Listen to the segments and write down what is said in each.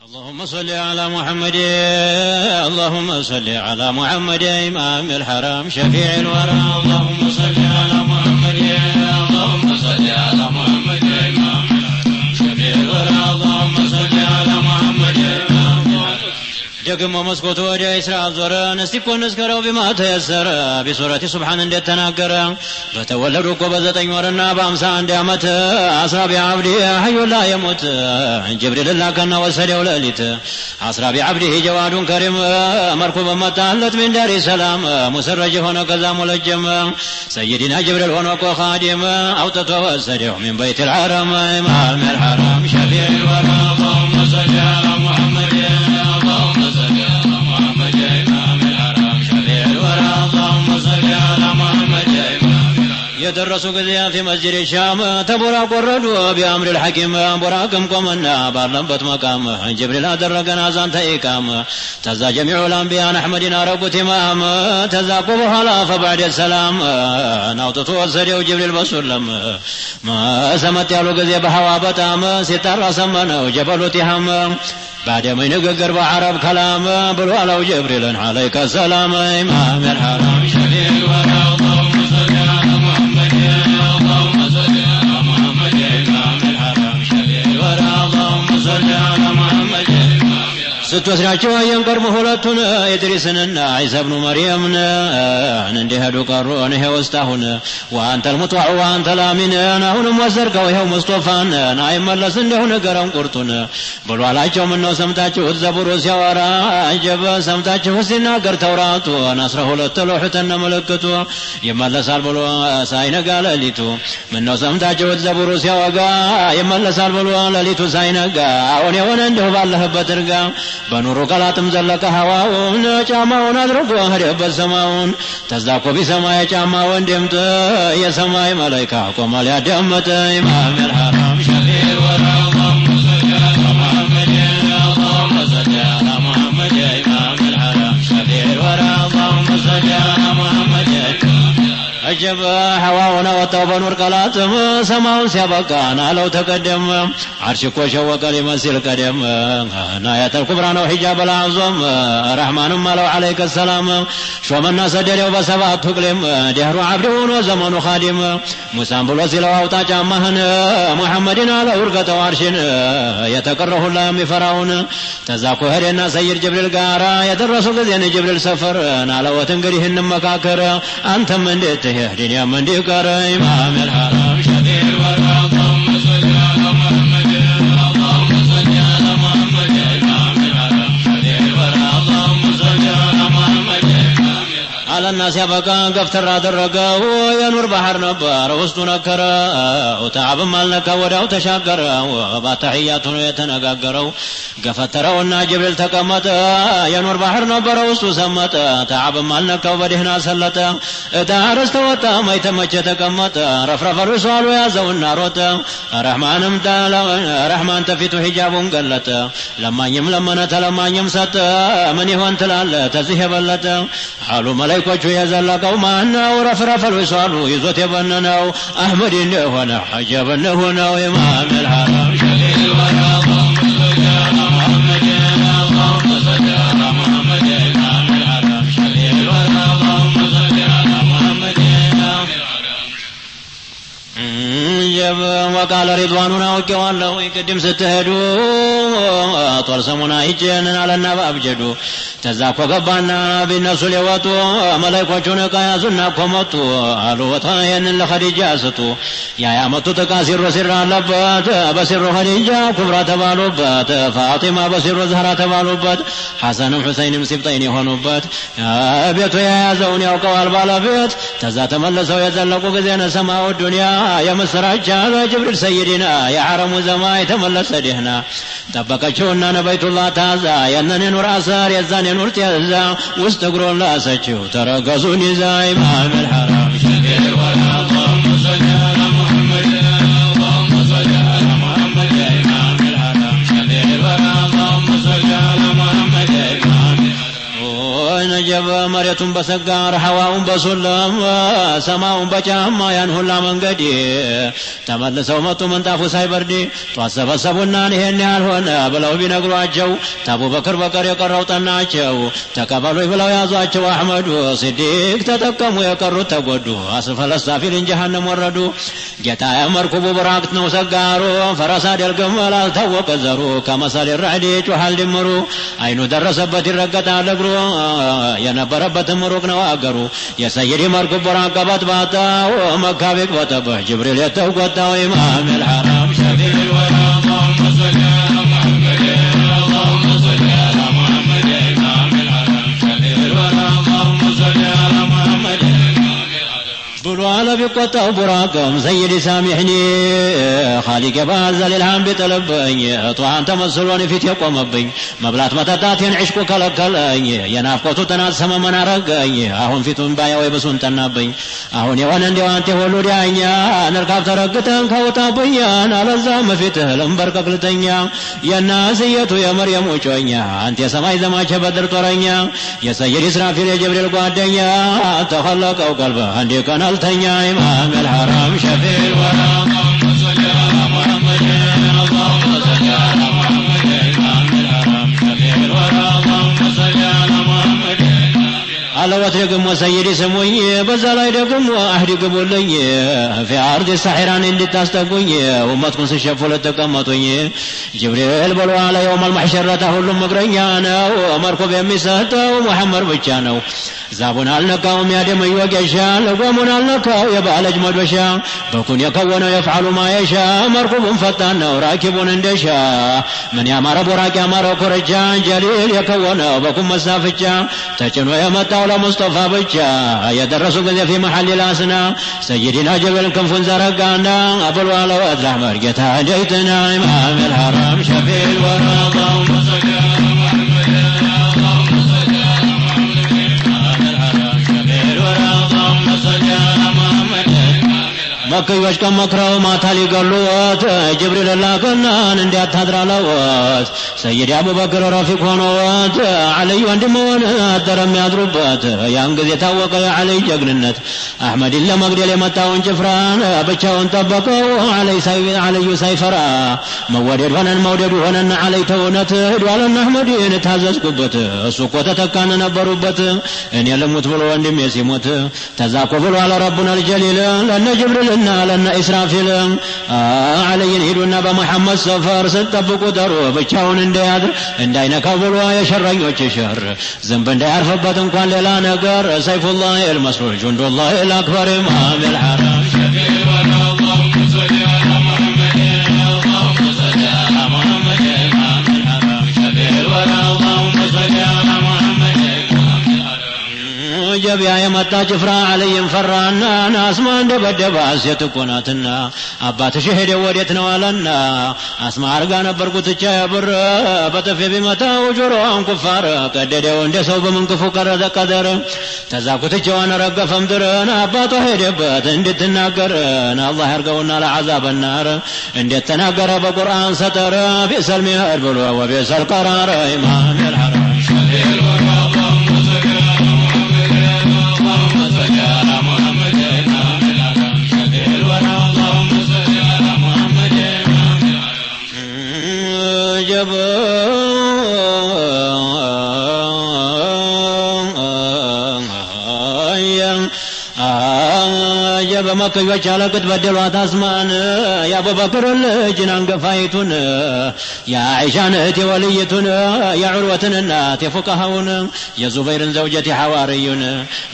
اللهم صل على محمد اللهم صل على محمد إمام الحرم شفيع الورى اللهم صل على محمد اللهم صل على محمد إمام الحرم شفيع الورى اللهم صل على محمد ደግሞ መስኮቱ ወደ እስራኤል ዞረ እስቲ ንስከረው ቢማ ተየሰረ በሱረቲ ሱብሃን እንደተናገረ በተወለዱ እኮ በ9 ወርና በ51 ዓመት አስራቢ አብዲ ሐዩላ የሞት ጅብሪል ላከና ወሰደው ለሊት አስራቢ አብዲ ጀዋዱን ከሪም መርኩ በመጣለት ምን ዳሪ ሰላም ሙሰረጅ ሆነ ከዛ ሙለጀም ሰይድና ጅብሪል ሆነ እኮ ኻዲም አውጥቶ ወሰደው من بيت الحرم إمام الحرم شفيع الورى اللهم صل على محمد يدرسوا قذيا في مسجد الشام تبرا قردوا بأمر الحكيم براكم قمنا بارلبت مقام جبريل درقنا زان تإيكام تزا جميع الأنبياء أحمدنا رب تمام تزاقوا حلا فبعد السلام نوتطوا السريع جبريل بسلم ما سمت يالو قذيا بحوا بتام ستار سمنا وجبل تهم بعد ما ينقر بعرب كلام بلوالو جبريل عليك السلام إمام الحرم شفيع الورى اللهم صل على محمد اللهم صل على محمد إمام الحرم شفيع الورى اللهم صل على محمد ستوسراچو ينقر مهلتون إدريسنا عيسى ابن مريم እንዲሄዱ ቀሩ እኔ ወስታሁን وانت المطوع وانت الامين አሁን ወሰርከው ይሄው ሙስጠፋን አይመለስ እንደው ነገረን ቁርጡን ብሏላቸው ምን ነው ሰምታችሁ ዘቡሩ ሲያወራ አጀበ ሰምታችሁ ሲናገር ተውራቱ 12 ሎህተና መለከቱ ይመለሳል ብሎ ሳይነጋ ለሊቱ ምን ነው ሰምታችሁ ዘቡሩ ሲያወጋ ይመለሳል ብሎ ለሊቱ ሳይነጋ አሁን የሆነ እንደው ባለህበት እርጋ በኑሩ ቀላጥም ዘለቀ ሐዋውን ጫማውን አድርጎ ሄደበት ሰማውን ተዛቆ ቢሰማይ ጫማው እንደምጥ የሰማይ መላእክት ቆመል ያደመጠ ኢማም الحرم شفيع الورى اللهم صل على محمد اللهم صل على محمد إمام الحرم شفيع الورى اللهم صل على محمد عجب حواونا وتوبة نور قلاتم سماون سيابقانا لو تقدم عرشك وشوق لمسيل قدم ناية الكبرى وحجاب العظم رحمن مالو عليك السلام شو من الناس دريو بسبات تقلم دهر عبدون وزمن خادم مسام بلوسيلو اوتا جامهن محمدنا على ورقة وعرشن يتقره الله بفراون تزاقو هرنا سيد جبريل قارا يدرسو قذين جبريل سفر نالو تنقريهن مكاكر أنت من ديته الدنيا من ديكار إمام الحرم شفيع الورى اللهم صل على محمد اللهم صل على محمد إمام الحرم شفيع الورى اللهم صل على محمد على الناس يبقى قفتر درقه ينور بحر نبار وسط نكره وتعب مالك وداو تشاقره وباتحياته يتنقاقره قفترهن جبريل تقمت ينور بحر نبار وسط سمت تعب مالك ودهنا سلت اتعرست وتا ما يتمج تقمت رفرف الرسول ويازون ناروت رحمن تفيت حجاب قلت لما يملمنت لما يمست من يهون تلال تزيه بلت حالو ملائكة يزلقوا معنا ورفرف الوصال يزوت يبننا أحمد هنا حجاب هنا إمام الحرم شفيع الورى اللهم صل على محمد اللهم صل على محمد إمام الحرم شفيع الورى اللهم صل على محمد إمام الحرم وقال رضواننا وكوالله يقدم ستهدوا طول سمنا هجينا على النباب جدو تزاكو قبانا بالناس ليواتو ملايكوچون قياسنا قمتو علوتا ين لخديجة ستو يا متو تكاسر سر لبات بسر خديجة كبرى تبالوبات فاطمة بسر زهرة تبالوبات حسن وحسين مسبطين هنوبات يا بيتو يا زوني وقوال بالبيت تزا تملسوا يزلقوا قزين سماء الدنيا يا مسراج هذا جبريل سيدنا يا حرم زماء تملس دهنا تبقى نبيت الله تازا ينن نور أسار يزان نور تيزا واستقروا الله سجو ترقصوا نزا إمام الحرم شفيع الورى اللهم صل على محمد اللهم صل على محمد إمام الحرم شفيع الورى اللهم صل على محمد إمام الحرم ونجب مريتون بسقار هواون بسلم سماون بجاما ينهل من قدي تملسوا مطو من طافو سايبردي توسبسبونا نهن يالهونا بلو بنقروا عجو تابو بكر يقروا طناچو تقبلوا بلو يازواچو احمد صديق تتقموا يقروا تقودوا اسفل السافلين جهنم وردوا جتا مركبو براقت نو سقارو فرسا دلقم لا توق الزرو كمثل الرعد وحال دمرو عينو درسبت الرقتا لقرو ينبربت مروق نواقرو يا سيدي مركب براقبت باتا ومكابك وتبه جبريل يتوقتا وإمام الحرام شفيع الورى اللهم صل على محمد اللهم صل على محمد إمام الحرام شفيع الورى اللهم صل على محمد بلو على بقوته براقم سيدي سامحني خالق بازل الهام بطلبني طوعان تمثلوني في تيقوم بني مبلات متتاتين عشقو كالكالني ينافقوتو تناسم من عرقني اهون في تنبايا ويبسون تنبني اهون يوانا ديوانتي ولو ديانيا نركاب ترقتن كوتا بيان على الزام في تهلم بركك لتنيا يا ناسيتو يا مريم وشوينيا انت يا سماي زماش بدر طرنيا يا سيدي اسرافيل يا جبريل قوادنيا تخلقوا قلبه عندي كان التنيا إمام الحرام شفيع الورى اللهم صل على محمد اللهم صل على محمد إمام الحرام شفيع الورى اللهم صل على محمد على وتركم وسيدي سموي بزالاي دكم واحد قبولي في عرض السحران اللي تستقوني ومتكون سشفوا لتقمطوني جبريل بلو على يوم المحشر تهلم مقرنيانا ومركب يمساتا ومحمر بجانو زابون النكاوم يا دم يوقشان وقومون النكاو يبقى لجمد وشا بكون يكون يفعل ما يشاء مركب فتان وراكب اندشا من يامر براك يامر كرجان جليل يكون بكون مسافجا تجن ويمتاو لمصطفى بجا يدرسوا قذي في محل الاسنا سيدنا جبل كنفن زرقانا ابو الوالو ادرح مرقتها جيتنا امام الحرام شفيع الورى اللهم صل على محمد اللهم صل على مكيوش كم مكرو ما تالي قلوات جبريل الله كنان اندي تدرالوات سيدي ابو بكر رفيق هنوات علي وندمون درم يضربات يانقذ يتوق يا علي جقننت احمد الا مقدل متاون جفران بچاون طبقوا علي سيفرا مودد ونن مودد ونن علي تونت دوالن احمدين تازز قبت سوقوت تكان نبربت ان يلمت بلو وندم يسيموت تزاقوا بلو على ربنا الجليل لان جبريل لنا إسرافيل علي يهدونا بمحمد سفر ستبقوا دروا بچاون انديادر انداينا كابلوا يشرين وچشر زنب اندي عرفبت انقوان للا نقر سيف الله المسرور جند الله الأكبر إمام الحرام شفيع الورى اللهم صل على محمد اللهم صل على محمد إمام الحرام شفيع الورى اللهم صل على محمد إمام الحرام جب يا يمتا جفرا علي فرانا ناس ما اندبدب አስየትቆናትና አባትሽ ሄደ ወዴት ነው አለና አስማ አርጋ ነበር ቁጥቻ ያብር በጥፊ ቢመታው ጆሮውን ኩፋር ቀደደው እንደ ሰው በመንክፉ ቀረደ ቀደረ ተዛቁትቻውን ረገፈም ድረና አባቷ ሄደበት እንድትናገረን አላህ ያርገውና ለዓዛብ النار እንደተናገረ በቁርአን ሰጠረ ቢሰልሚ አልብሉ ወቢሰል ቀራረ ኢማም الحرام شفيع الورى اللهم صل على محمد اللهم صل على محمد በመከዮች አለቅት በደሏት አስማን የአቡበክር ልጅን አንገፋይቱን የአይሻን እህት የወልይቱን የዑርወትን እናት የፉቃሃውን የዙበይርን ዘውጀት የሐዋርዩን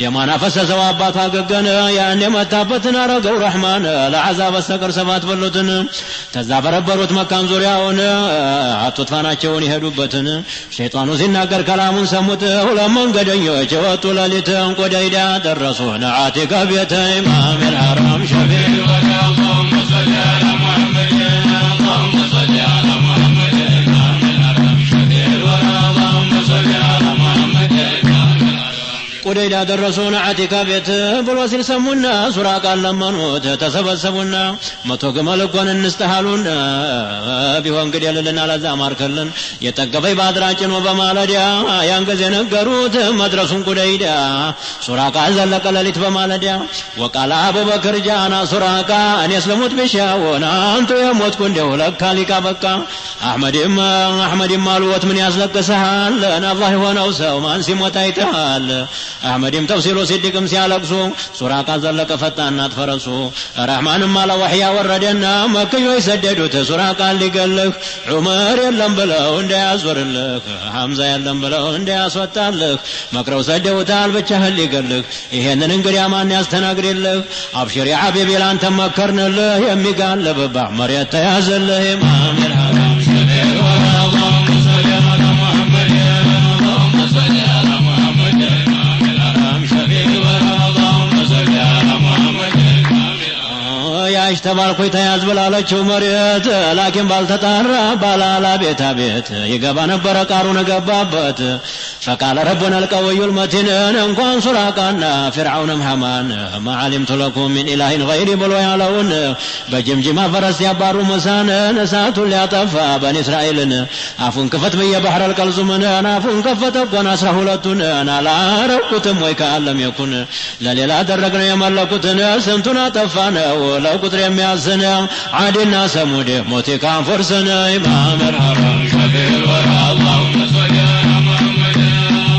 ደሟን አፈሰሰው አባቷ ገገነ ያን የመታበትን አረገው ረሕማን ለዓዛብ በስተቀር ሰባት በሉትን ተዛ በረበሩት መካን ዙሪያውን አጡት ፋናቸውን የሄዱበትን ሸይጣኑ ሲናገር ከላሙን ሰሙት ሁለት መንገደኞች ወጡ ሌሊትን ቆዳይዳ ደረሱ ነዓቲካ ቤተ ኢማም الحرام شفيع الورى اللهم صل على محمد اللهم صل على محمد إمام الحرام شفيع الورى اللهم صل على محمد إمام الحرام ሁደይዳ ደረሱና አቲካ ቤት ብሎ ሲል ሰሙና ሱራቃን ለመኑት ተሰበሰቡና 100 ግመል እኮ እንስተሃሉን ቢሆን ግደልልና ለዛ ማርከልን የጠገበይ ባድራጭን በማለዳ ያን ጊዜ ነገሩት መድረሱን ሁደይዳ ሱራቃ ዘለቀ ሌሊት በማለዳ ወቃላ አቡበክር ጃና ሱራቃ እኔ ስለሞት ብሻውና አንተ የሞትኩ እንደው ለካ ሊቃ በቃ አህመድም አልወት ምን ያስለቅስሃል አላህ የሆነው ሰው ማን ሲሞት አይተሃል አህመድም ተውሲሎ ሲድቅም ሲያለቅሱ ሱራቃ ዘለቀ ፈጣናት ፈረሱ ረህማንም አለ ወህያ ወረደና መክዮች ሰደዱት ሱራቃ ሊገልህ ዑመር የለም ብለው እንዳያዞርልህ ሐምዛ የለም ብለው እንዳያስወጣልህ መክረው ሰደውታል ብቻህን ሊገልህ ይሄንን እንግዲህ ማን ያስተናግድልህ አብሽር ያ ሐቢቢ ላንተ መከርንልህ የሚጋልብህ መሬት ተያዘልህ ኢማም الحرم شفيع اللهم صل على محمد اللهم صل على محمد إمام الحرم شفيع اللهم صل على محمد ያሽ ተባልኩ ተያዝ ብላለችው መሬት ላኪን ባልተጣራ ባላላ ቤት ይገባ ነበር ቃሩን ገባበት فقال ربنا القوي المتين እንኳን ሱራቃና ፍርዓውንም ሐማን ما علمت لكم من اله غيري ብሎ ያለውን በጅምጅማ ፈረስ ያባሩ ሙሳን እሳቱን ሊያጠፋ በኒ እስራኤልን አፉን ከፈት በየባህር القلزمን አፉን ከፈተ ቆና 12ቱን አላረኩትም ወይ ካለም ይኩን ለሌላ ደረግነው የመለኩትን ስንቱን አጠፋነው ለቁጥር የሚያዝነ ዓድና ሰሙድ ሞት ካንፈርስነ ኢማም الحرم شفيع اللهم صل على محمد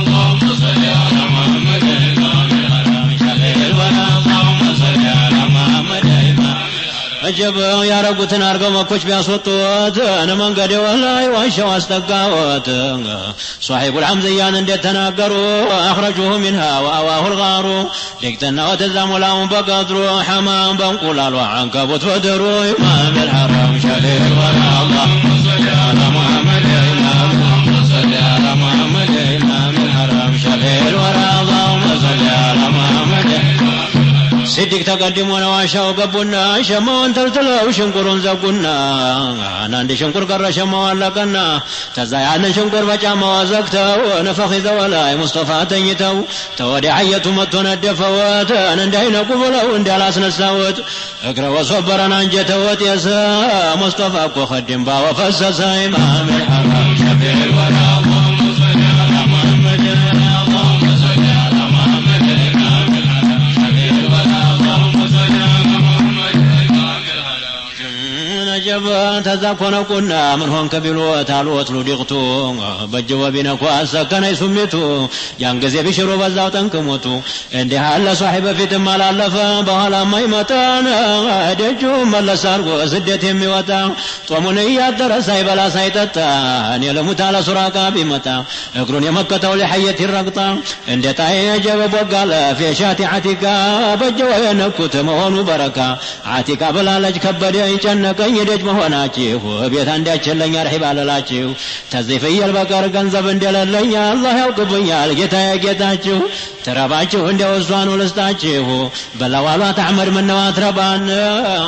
اللهم صل على محمد إمام الحرم شفيع اللهم صل على محمد إمام አጀብ ያረጉትን አርገው መኮች ቢያስወጡት እነ መንገድ ወላይ ዋሻው አስጠጋውት ሷሂቡ الحمزያን እንደተናገሩ اخرجوه منها واواه الغار لقتنا وتزاملهم بقدر حمام بنقلال وعنكبوت بدر امام الحرم شفيع اللهم صل على محمد اللهم صل على محمد امام الحرم شفيع اللهم صل على محمد ሲዲቅ ተቀድሞ ነው ዋሻው ገቡና ሸማውን ተልተለው ሽንቁሩን ዘጉና አንድ ሽንቁር ቀረ ሸማው አለቀና ተዛ ያንን ሽንቁር በጫማው ዘግተው ነፈኽ ይዘው ላይ ሙስጠፋ ተኝተው ተወዲያ አየቱ መጥቶ ነደፈወት እንዳይነቁ ብለው እንዳላስነሳወት እግረ ወሶበረን አንጀተወት የሰ ሙስጠፋ እኮ ኸድም ባወፈሰሰ ኢማም الحرم شفيع اللهم صل على محمد اللهم صل على محمد إمام الحرم شفيع اللهم صل على محمد إمام الحرم نجب تذكركنا من هون كبيلو تعالوا تلوديقتو بجوا بينكو اسكناي سميتو ያን ጊዜ ቢሽሩ በዛው ተንከሞቱ እንደ ያለ ሷሂበ ፊት ማላለፈ በኋላ ማይመጣን ደጁ መለሳርጎ ስደት የሚወጣ ጦሙን ያደረ ሳይበላ ሳይጠጣ እኔ ለሙት አለ ሱራቃ ቢመጣ እግሩን የመከተው ለሐየት ይረግጣ እንደ ታየጀበ በጋለ ፊሻቲ አቲካ በጀው የነኩት መሆኑ በረካ አቲካ ብላለች ከበደ ይጨነቀኝ ደጅ መሆናችሁ ቤት አንዳችለኛ ረሂብ አለላችሁ ተዘይፈየል በቀር ገንዘብ እንደሌለኝ አላህ ያውቅብኛል ጌታዬ ጌታችሁ ተራባችሁ እንደው እሷን ልስጣችሁ በላዋላ ተዕመድ ምነው አትረባን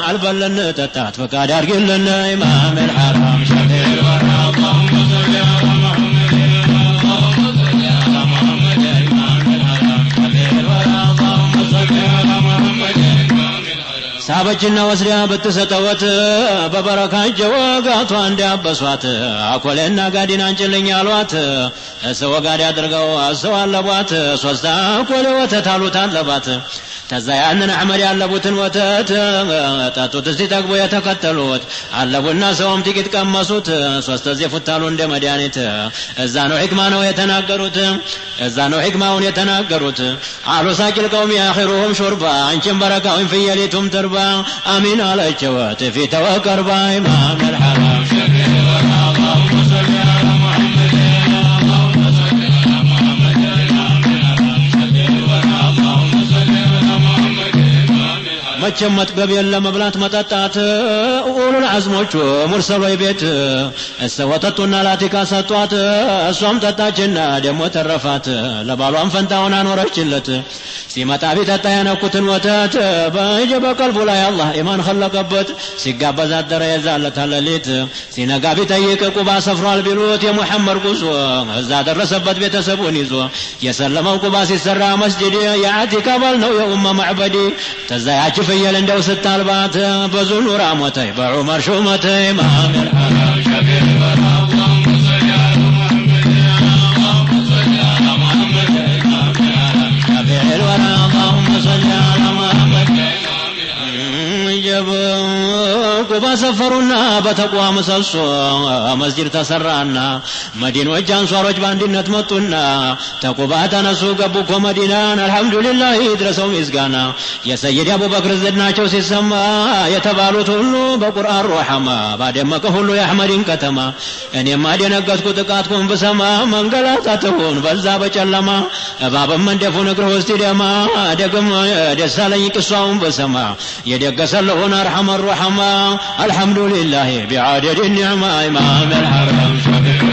አልበለን ተጣት ፈቃድ አድርግልን ኢማም الحرم شفيع اللهم صل على محمد اللهم صل على محمد إمام الحرم شفيع اللهم صل على محمد إمام الحرم ሳበችና ወስዳ በተሰጠወት በበረካጀ ወጋቷ እንዳበሷት አኮለና ጋዲና አንጭልኝ አሏት እሰው ጋዲ አድርገው አሰዋለቧት ሶስት አኮለ ወተት አሉት አለባት ተዛ ያንን አህመድ ያለቡትን ወተት ጣጡት ሲጠግቡ የተከተሉት አለቡና ሰውም ጥቂት ቀመሱት ሶስት ጊዜ ፉታሉ እንደ መድኃኒት እዛ ነው ሕክማ ነው የተናገሩት እዛ ነው ሕክማውን የተናገሩት አሉ ሳቂል ቀውም ያኺሩሁም ሹርባ አንቺም በረካውን ፍየሊቱም ተርባ አሚን አለቸው ተፊተ ወቀርባ ኢማም الحرم شفيع اللهم صل على محمد اللهم صل على محمد إمام الحرم شفيع اللهم صل على محمد إمام الحرم መቼ መቼም መጥገብ የለም መብላት መጠጣት ኡሉል አዝሞቹ ሙርሰሎች ቤት እሰወተቱና ላቲካ ሰጧት እሷም ጠጣችና ደሞ ተረፋት ለባሏም ፈንታውን አኖረችለት ሲመጣ ቢጠጣ ያነኩትን ወተት በቀልቡ ላይ አላህ ኢማን خلقበት ሲጋበዝ አደረ የዛለት ሌሊት ሲነጋ ቢጠይቅ ቁባ ሰፍሯል ቢሉት የሙሐመድ ጉዞ እዛ ደረሰበት ቤተሰቡን ይዞ የሰለመው ቁባ ሲሰራ መስጂድ የአቲካ ባል ነው የኡማ ማዕበዲ ተዛ ያቺ ፍየል እንደው ስታልባት ብዙ ኑራ ሞተይ በዑመር ሹመተይ ማሚል ሐራም ሸፊዕ اللهم صل على محمد اللهم صل على محمد شفيع الورى اللهم صل على محمد ቁባ ሰፈሩና በተቋ ምሰሶ መስጂድ ተሰራና መዲኖች አንሷሮች በአንድነት መጡና ተቁባ ተነሱ ገቡ እኮ መዲናን አልহামዱሊላህ ይድረሰው ምስጋና የሰይድ አቡበክር ዝናቸው ሲሰማ የተባሉት ሁሉ በቁርአን ሩሐማ ባደመቀ ሁሉ የአህመድን ከተማ እኔማ ደነገጥኩ ጥቃትኩን ብሰማ መንገላታቱን በዛ በጨለማ እባብም እንደፉ ንግር ውስጥ ደማ ደግም ደሳለኝ ቅሷውን በሰማ የደገሰለውን አርሐመ الرحمة الحمد لله بعدد النعمة إمام الحرم شفيع